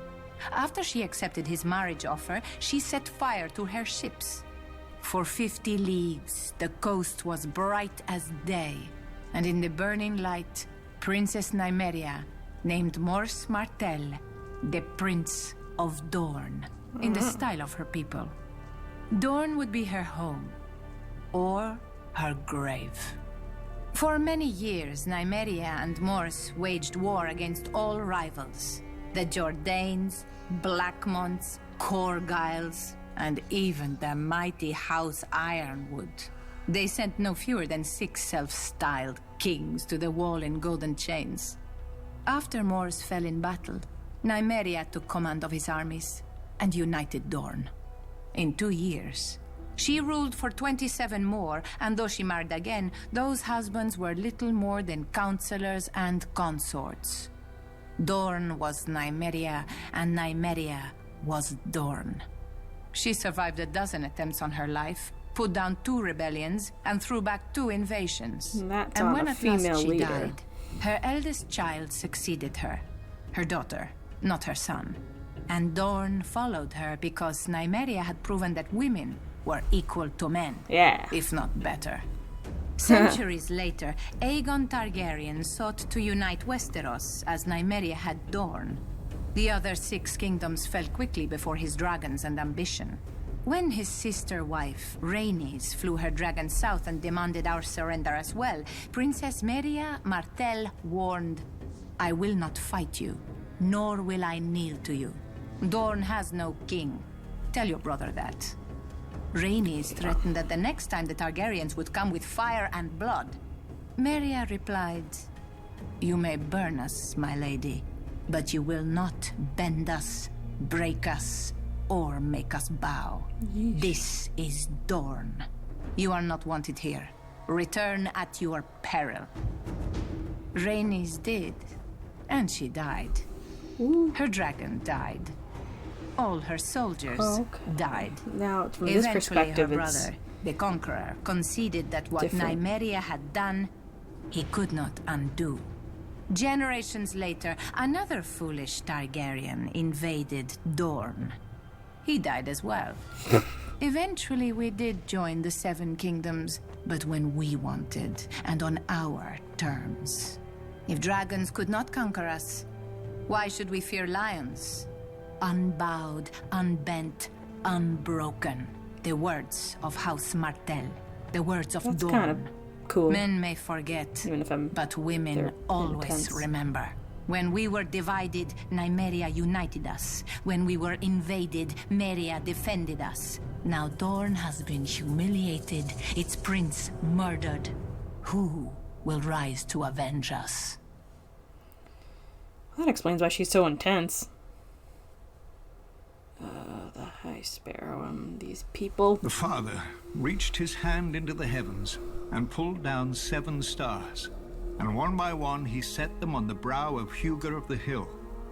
After she accepted his marriage offer, she set fire to her ships. For 50 leagues, the coast was bright as day, and in the burning light, Princess Nymeria named Mors Martell the Prince of Dorne, in the style of her people. Dorne would be her home, or her grave. For many years, Nymeria and Mors waged war against all rivals. The Jordanes, Blackmonts, Corgyles, and even the mighty House Ironwood. They sent no fewer than 6 self-styled kings to the wall in golden chains. After Mors fell in battle, Nymeria took command of his armies and united Dorne. In 2 years, she ruled for 27 more, and though she married again, those husbands were little more than counselors and consorts. Dorne was Nymeria, and Nymeria was Dorne. She survived a dozen attempts on her life, put down 2 rebellions, and threw back 2 invasions. That's and on when a at last female she leader. died, her eldest child succeeded her, her daughter, not her son. And Dorne followed her because Nymeria had proven that women were equal to men, if not better. Centuries later, Aegon Targaryen sought to unite Westeros as Nymeria had Dorne. The other 6 kingdoms fell quickly before his dragons and ambition. When his sister wife, Rhaenys, flew her dragon south and demanded our surrender as well, Princess Meria Martell warned, "I will not fight you, nor will I kneel to you. Dorne has no king. Tell your brother that." Rhaenys threatened that the next time the Targaryens would come with fire and blood. Meria replied, "You may burn us, my lady, but you will not bend us, break us, or make us bow. Yeesh. This is Dorne. You are not wanted here. Return at your peril." Rhaenys did, and she died. Ooh. Her dragon died. All her soldiers died. Now, from this Eventually, perspective, her it's brother, the Conqueror, conceded that what different. Nymeria had done, he could not undo. Generations later, another foolish Targaryen invaded Dorne. he died as well. Eventually, we did join the Seven Kingdoms, but when we wanted, and on our terms. If dragons could not conquer us, why should we fear lions? Unbowed, unbent, unbroken. The words of House Martell. The words of That's Dawn. kind of cool. Men may forget, but women always intense. remember. When we were divided, Nymeria united us. When we were invaded, Meria defended us. Now Dorne has been humiliated, its prince murdered. Who will rise to avenge us? That explains why she's so intense. The High Sparrow and these people. The father reached his hand into the heavens and pulled down 7 stars, and one by one he set them on the brow of Hugo of the Hill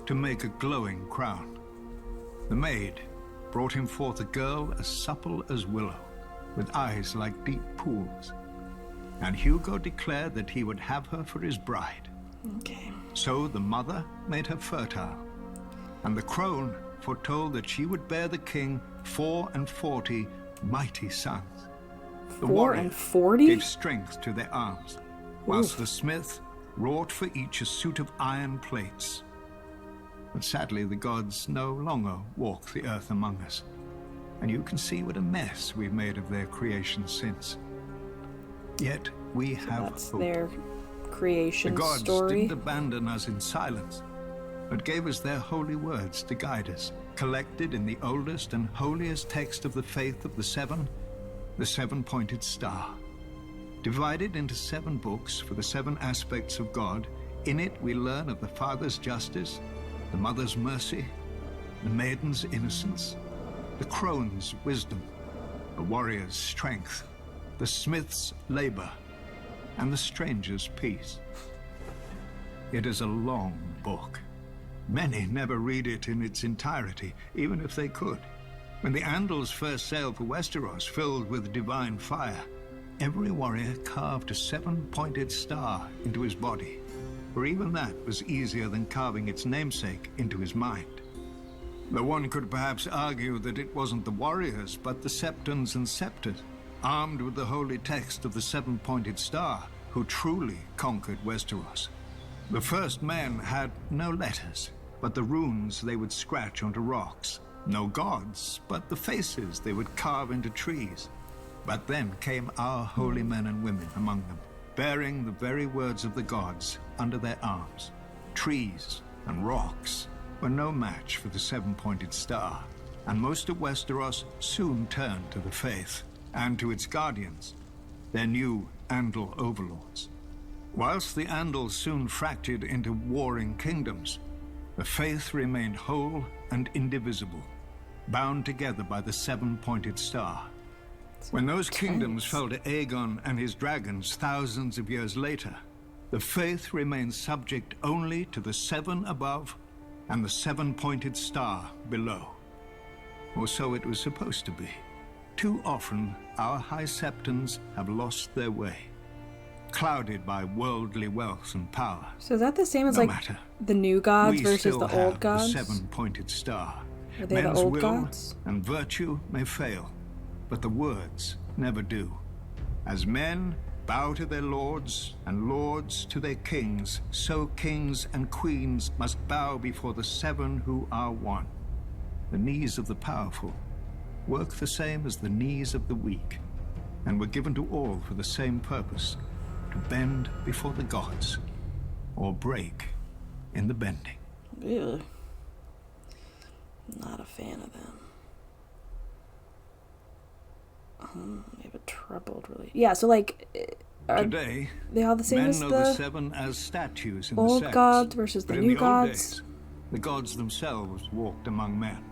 to make a glowing crown. The maid brought him forth a girl as supple as willow, with eyes like deep pools, and Hugo declared that he would have her for his bride. Okay. So the mother made her fertile, and the crone foretold that she would bear the king 44 mighty sons. The 40? gave strength to their arms, whilst the smith wrought for each a suit of iron plates. But sadly, the gods no longer walk the earth among us, and you can see what a mess we've made of their creation since. Yet we have That's hope. their creation The gods story. didn't abandon us in silence, but gave us their holy words to guide us, collected in the oldest and holiest text of the faith of the Seven, the Seven-Pointed Star. Divided into 7 books for the 7 aspects of God, in it we learn of the Father's justice, the Mother's mercy, the Maiden's innocence, the Crone's wisdom, the Warrior's strength, the Smith's labor, and the Stranger's peace. It is a long book. Many never read it in its entirety, even if they could. When the Andals first sailed for Westeros, filled with divine fire, every warrior carved a 7-pointed star into his body, for even that was easier than carving its namesake into his mind. Though one could perhaps argue that it wasn't the warriors, but the Septons and Septors, armed with the holy text of the 7-pointed star, who truly conquered Westeros. The first men had no letters, but the runes they would scratch onto rocks. No gods, but the faces they would carve into trees. But then came our holy men and women among them, bearing the very words of the gods under their arms. Trees and rocks were no match for the 7-pointed star, and most of Westeros soon turned to the faith and to its guardians, their new Andal overlords. Whilst the Andals soon fractured into warring kingdoms, the faith remained whole and indivisible, bound together by the 7-pointed star. When those kingdoms fell to Aegon and his dragons thousands of years later, the faith remained subject only to the 7 above and the 7-pointed star below. Or so it was supposed to be. Too often, our High Septons have lost their way, clouded by worldly wealth and power. So is that the same as No like matter. the new gods We versus still the have old gods? The 7-pointed star. Are they the Men's old will gods? and virtue may fail, but the words never do. As men bow to their lords and lords to their kings, so kings and queens must bow before the 7 who are one. The knees of the powerful work the same as the knees of the weak, and were given to all for the same purpose, to bend before the gods, or break in the bending. Ew. Not a fan of them. They have a troubled really. Yeah, so like, are Today, they all the same men as know the 7 as statues in old the sects, gods versus the but in new the old gods? days, the gods themselves walked among men.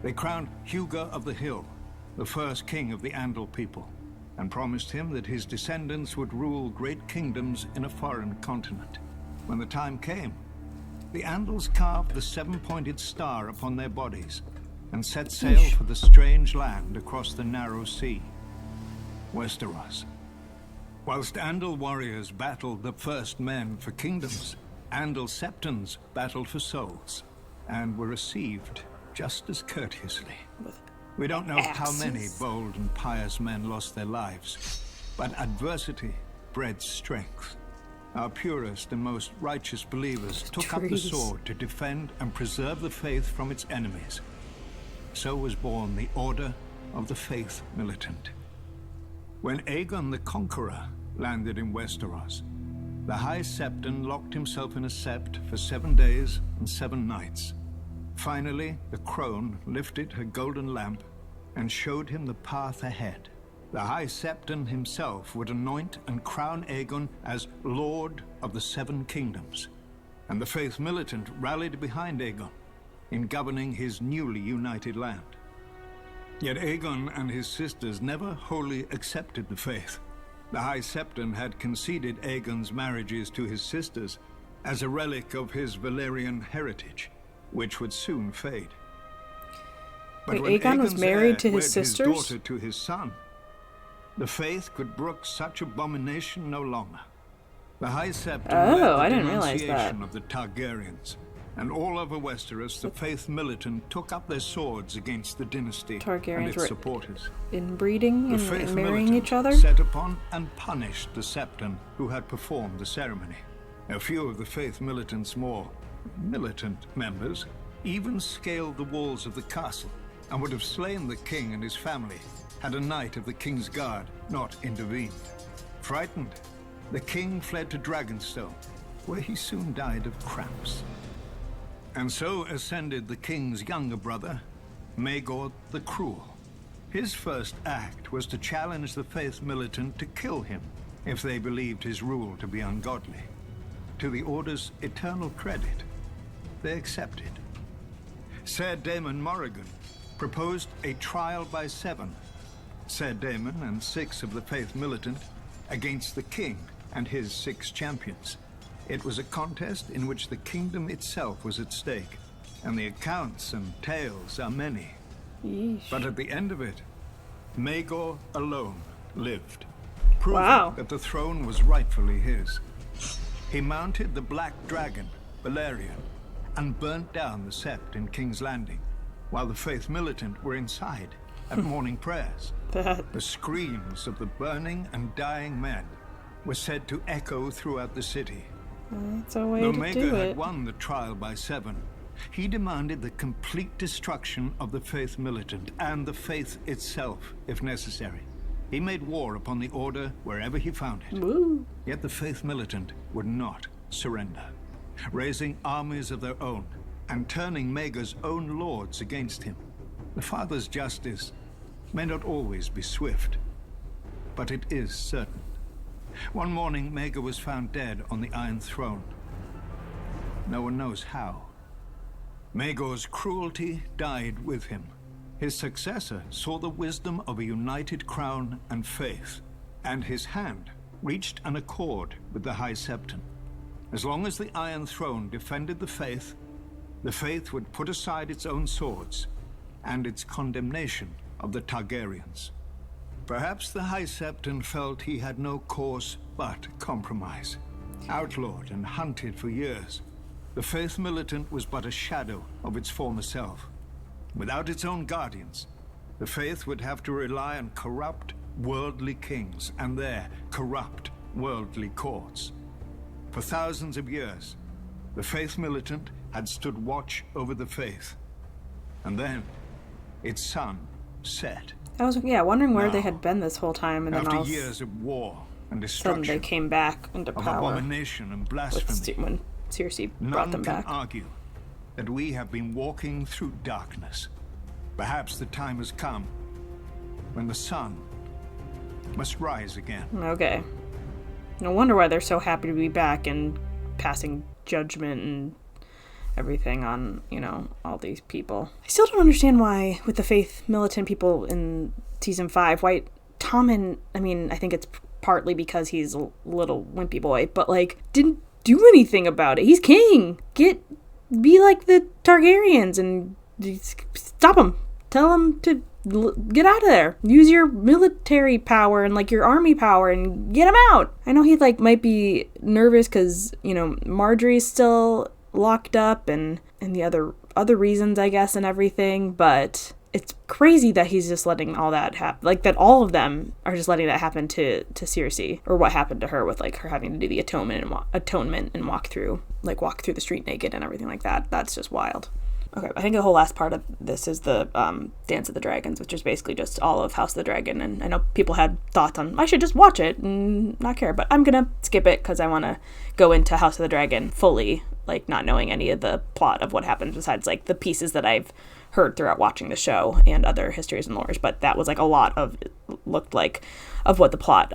They crowned Hugo of the Hill, the first king of the Andal people, and promised him that his descendants would rule great kingdoms in a foreign continent. When the time came, the Andals carved the 7-pointed star upon their bodies and set sail for the strange land across the narrow sea, Westeros. Whilst Andal warriors battled the first men for kingdoms, Andal Septons battled for souls, and were received just as courteously. We don't know how many bold and pious men lost their lives, but adversity bred strength. Our purest and most righteous believers took up the sword to defend and preserve the faith from its enemies. So was born the Order of the Faith Militant. When Aegon the Conqueror landed in Westeros, the High Septon locked himself in a sept for 7 days and 7 nights. Finally, the crone lifted her golden lamp and showed him the path ahead. The High Septon himself would anoint and crown Aegon as Lord of the Seven Kingdoms, and the Faith Militant rallied behind Aegon in governing his newly united land. Yet Aegon and his sisters never wholly accepted the faith. The High Septon had conceded Aegon's marriages to his sisters as a relic of his Valyrian heritage, which would soon fade. But when Aegon was Aegon's married heir to his wed sisters? his daughter to his son, the faith could brook such abomination no longer. The High Septon led the I didn't realize that. denunciation of the Targaryens, and all over Westeros, the Faith Militant took up their swords against the dynasty Targaryens and its were supporters. inbreeding The Faith and marrying Militant each other? set upon and punished the Septon who had performed the ceremony. A few of the Faith Militant's more militant members even scaled the walls of the castle and would have slain the king and his family had a knight of the King's Guard not intervened. Frightened, the king fled to Dragonstone, where he soon died of cramps. And so ascended the king's younger brother, Maegor the Cruel. His first act was to challenge the Faith Militant to kill him if they believed his rule to be ungodly. To the Order's eternal credit, they accepted. Ser Daemon Morrigan proposed a trial by 7. Ser Daemon and 6 of the Faith Militant against the king and his 6 champions. It was a contest in which the kingdom itself was at stake, and the accounts and tales are many. Yeesh. But at the end of it, Maegor alone lived, proving that the throne was rightfully his. He mounted the Black Dragon, Balerion, and burnt down the Sept in King's Landing, while the Faith Militant were inside at morning prayers. The screams of the burning and dying men were said to echo throughout the city. That's a way Though to Maegor do had it. won the trial by 7, he demanded the complete destruction of the Faith Militant and the faith itself, if necessary. He made war upon the Order wherever he found it. Woo. Yet the Faith Militant would not surrender, raising armies of their own and turning Maegor's own lords against him. The Father's justice may not always be swift, but it is certain. One morning, Maegor was found dead on the Iron Throne. No one knows how. Maegor's cruelty died with him. His successor saw the wisdom of a united crown and faith, and his hand reached an accord with the High Septon. As long as the Iron Throne defended the faith would put aside its own swords and its condemnation of the Targaryens. Perhaps the High Septon felt he had no course but compromise. Outlawed and hunted for years, the Faith Militant was but a shadow of its former self. Without its own guardians, the faith would have to rely on corrupt, worldly kings and their corrupt, worldly courts. For thousands of years, the Faith Militant had stood watch over the faith. And then, its sun set. I was wondering where Now, they had been this whole time, and then After all years of war and sudden they destruction, came back into of power abomination and with blasphemy, when Cersei brought none them can back. argue that we have been walking through darkness. Perhaps the time has come when the sun must rise again. Okay. No wonder why they're so happy to be back and passing judgment and everything on, all these people. I still don't understand why, with the Faith Militant people in season 5, why Tommen, I think it's partly because he's a little wimpy boy, but, didn't do anything about it. He's king. Be like the Targaryens and stop him. Tell him to get out of there. Use your military power and your army power and get him out. I know he might be nervous because, Marjorie's still locked up and and the other reasons, I guess, and everything, but it's crazy that he's just letting all that happen, like that all of them are just letting that happen to Circe, or what happened to her with like her having to do the atonement and walk through the street naked and everything like that. That's just wild. Okay, I think the whole last part of this is the Dance of the Dragons, which is basically just all of House of the Dragon. And I know people had thoughts on, I should just watch it and not care, but I'm going to skip it because I want to go into House of the Dragon fully, like not knowing any of the plot of what happened besides like the pieces that I've heard throughout watching the show and other histories and lores. But that was like a lot of, it looked like, of what the plot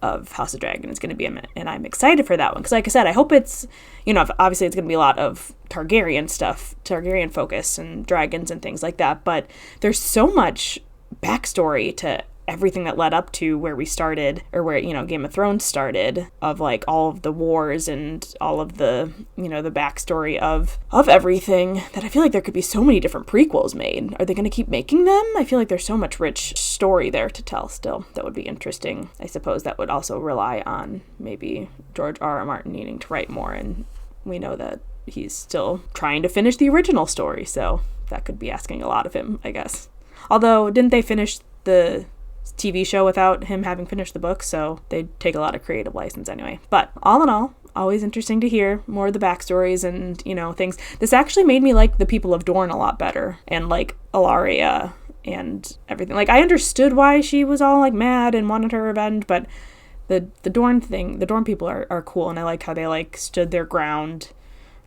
of House of Dragon is going to be, and I'm excited for that one because, like I said, I hope it's, you know, obviously it's going to be a lot of Targaryen stuff, Targaryen focus and dragons and things like that, but there's so much backstory to everything that led up to where we started, or where, you know, Game of Thrones started, of like all of the wars and all of the, you know, the backstory of everything, that I feel like there could be so many different prequels made. Are they going to keep making them? I feel like there's so much rich story there to tell still. That would be interesting. I suppose that would also rely on maybe George R.R. Martin needing to write more, and we know that he's still trying to finish the original story, so that could be asking a lot of him, I guess. Although, didn't they finish the TV show without him having finished the book, so they'd take a lot of creative license anyway. But all in all, always interesting to hear more of the backstories and, you know, things. This actually made me like the people of Dorne a lot better, and like Ilaria and everything. Like, I understood why she was all like mad and wanted her revenge, but the Dorne thing, the Dorne people are cool, and I like how they like stood their ground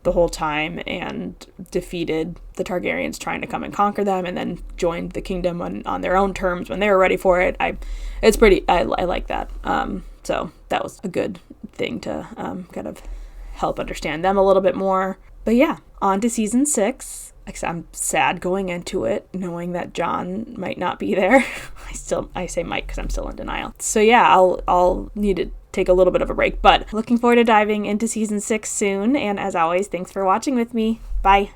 the whole time and defeated the Targaryens trying to come and conquer them, and then joined the kingdom on their own terms when they were ready for it. I like that. So that was a good thing to kind of help understand them a little bit more. But yeah, on to season 6. I'm sad going into it, knowing that Jon might not be there. I say might because I'm still in denial. So yeah, I'll need to take a little bit of a break, but looking forward to diving into season 6 soon. And as always, thanks for watching with me. Bye.